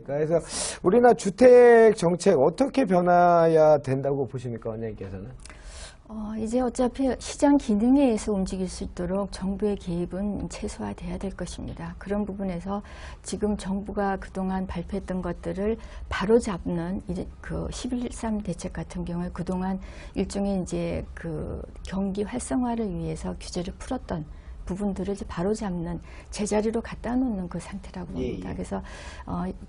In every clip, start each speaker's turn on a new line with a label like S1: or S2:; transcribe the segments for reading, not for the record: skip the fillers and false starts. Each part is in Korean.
S1: 그래서 우리나라 주택 정책 어떻게 변화해야 된다고 보십니까, 원장님께서는?
S2: 이제 어차피 시장 기능에 의해서 움직일 수 있도록 정부의 개입은 최소화돼야 될 것입니다. 그런 부분에서 지금 정부가 그동안 발표했던 것들을 바로잡는 그 11.3 대책 같은 경우에 그동안 일종의 이제 그 경기 활성화를 위해서 규제를 풀었던 부분들을 이제 바로잡는 제자리로 갖다 놓는 그 상태라고 봅니다. 그래서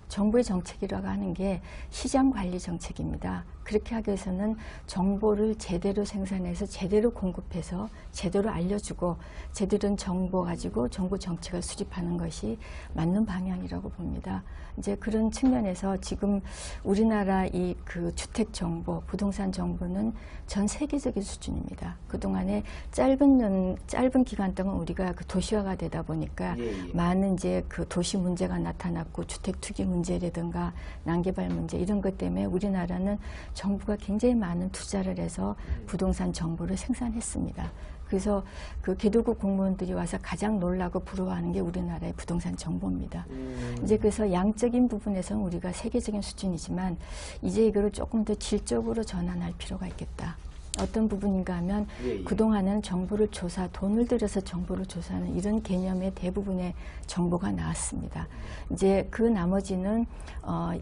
S2: 정부의 정책이라고 하는 게 시장 관리 정책입니다. 그렇게 하기 위해서는 정보를 제대로 생산해서 제대로 공급해서 제대로 알려주고 제대로 된 정보 가지고 정부 정책을 수립하는 것이 맞는 방향이라고 봅니다. 이제 그런 측면에서 지금 우리나라 이 그 주택 정보, 부동산 정보는 전 세계적인 수준입니다. 그동안에 짧은 기간 동안 우리가 그 도시화가 되다 보니까 많은 이제 그 도시 문제가 나타났고 주택 투기 문제라든가 난개발 문제 이런 것 때문에 우리나라는 정부가 굉장히 많은 투자를 해서 부동산 정보를 생산했습니다. 그래서 그 개도국 공무원들이 와서 가장 놀라고 부러워하는 게 우리나라의 부동산 정보입니다. 이제 그래서 양적인 부분에서는 우리가 세계적인 수준이지만 이제 이거를 조금 더 질적으로 전환할 필요가 있겠다. 어떤 부분인가 하면 그동안은 정보를 돈을 들여서 정보를 조사하는 이런 개념의 대부분의 정보가 나왔습니다. 이제 그 나머지는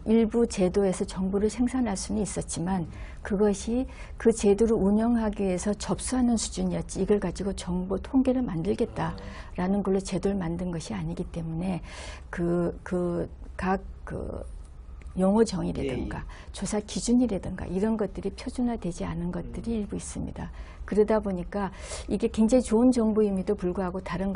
S2: 일부 제도에서 정보를 생산할 수는 있었지만 그것이 그 제도를 운영하기 위해서 접수하는 수준이었지 이걸 가지고 정보 통계를 만들겠다라는 걸로 제도를 만든 것이 아니기 때문에 각 용어 정의라든가 조사 기준이라든가 이런 것들이 표준화되지 않은 것들이 일부 있습니다. 그러다 보니까 이게 굉장히 좋은 정보임에도 불구하고 다른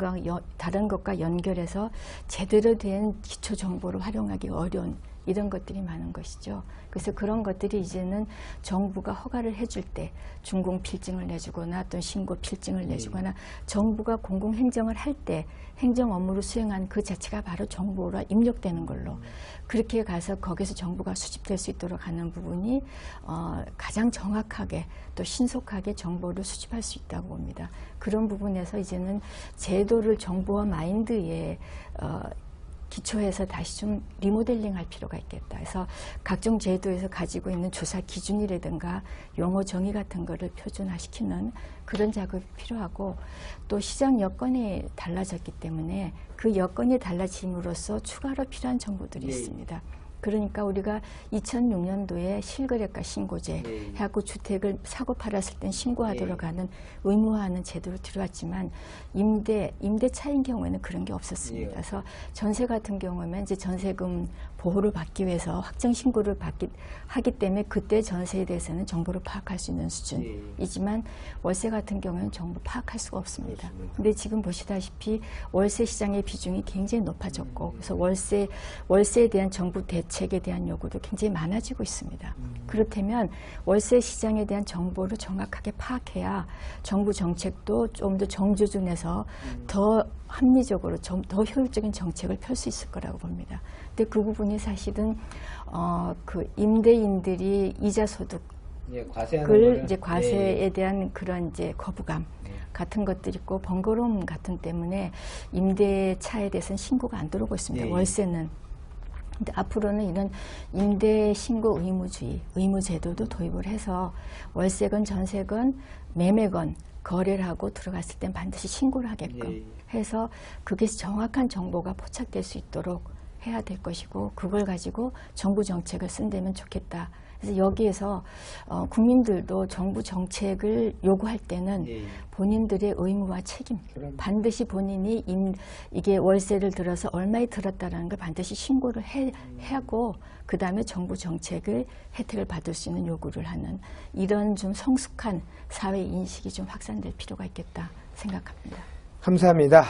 S2: 것과 연결해서 제대로 된 기초 정보를 활용하기 어려운 이런 것들이 많은 것이죠. 그래서 그런 것들이 이제는 정부가 허가를 해줄 때 준공 필증을 내주거나 또는 신고 필증을 내주거나 정부가 공공행정을 할 때 행정 업무를 수행한 그 자체가 바로 정보로 입력되는 걸로 그렇게 가서 거기서 정보가 수집될 수 있도록 하는 부분이 가장 정확하게 또 신속하게 정보를 수집할 수 있다고 봅니다. 그런 부분에서 이제는 제도를 정보와 마인드에 기초해서 다시 좀 리모델링 할 필요가 있겠다. 그래서 각종 제도에서 가지고 있는 조사 기준이라든가 용어 정의 같은 거를 표준화시키는 그런 작업이 필요하고 또 시장 여건이 달라졌기 때문에 그 여건이 달라짐으로써 추가로 필요한 정보들이 있습니다. 그러니까 우리가 2006년도에 실거래가 신고제 해갖고 주택을 사고 팔았을 땐 신고하도록 하는 의무화하는 제도를 들어왔지만 임대차인 경우에는 그런 게 없었습니다. 그래서 전세 같은 경우에는 이제 전세금 보호를 받기 위해서 확정 신고를 하기 때문에 그때 전세에 대해서는 정보를 파악할 수 있는 수준이지만 월세 같은 경우에는 정보 파악할 수가 없습니다. 근데 지금 보시다시피 월세 시장의 비중이 굉장히 높아졌고 그래서 월세에 대한 정부 대책에 대한 요구도 굉장히 많아지고 있습니다. 그렇다면 월세 시장에 대한 정보를 정확하게 파악해야 정부 정책도 좀 더 정조준해서 더 합리적으로 더 효율적인 정책을 펼 수 있을 거라고 봅니다. 근데 그 부분이 사실은 그 임대인들이 이자 소득을 이제 과세에 대한 그런 이제 거부감 같은 것들이 있고 번거로움 같은 때문에 임대차에 대해서는 신고가 안 들어오고 있습니다. 월세는. 근데 앞으로는 이런 임대 신고 의무 제도도 도입을 해서 월세건 전세건 매매건 거래를 하고 들어갔을 땐 반드시 신고를 하게끔 해서 그게 정확한 정보가 포착될 수 있도록 해야 될 것이고 그걸 가지고 정부 정책을 쓴다면 좋겠다. 그래서 여기에서 국민들도 정부 정책을 요구할 때는 본인들의 의무와 책임 반드시 본인이 이게 월세를 들어서 얼마에 들었다라는 걸 반드시 신고를 하고 그 다음에 정부 정책을 혜택을 받을 수 있는 요구를 하는 이런 좀 성숙한 사회 인식이 좀 확산될 필요가 있겠다 생각합니다.
S1: 감사합니다.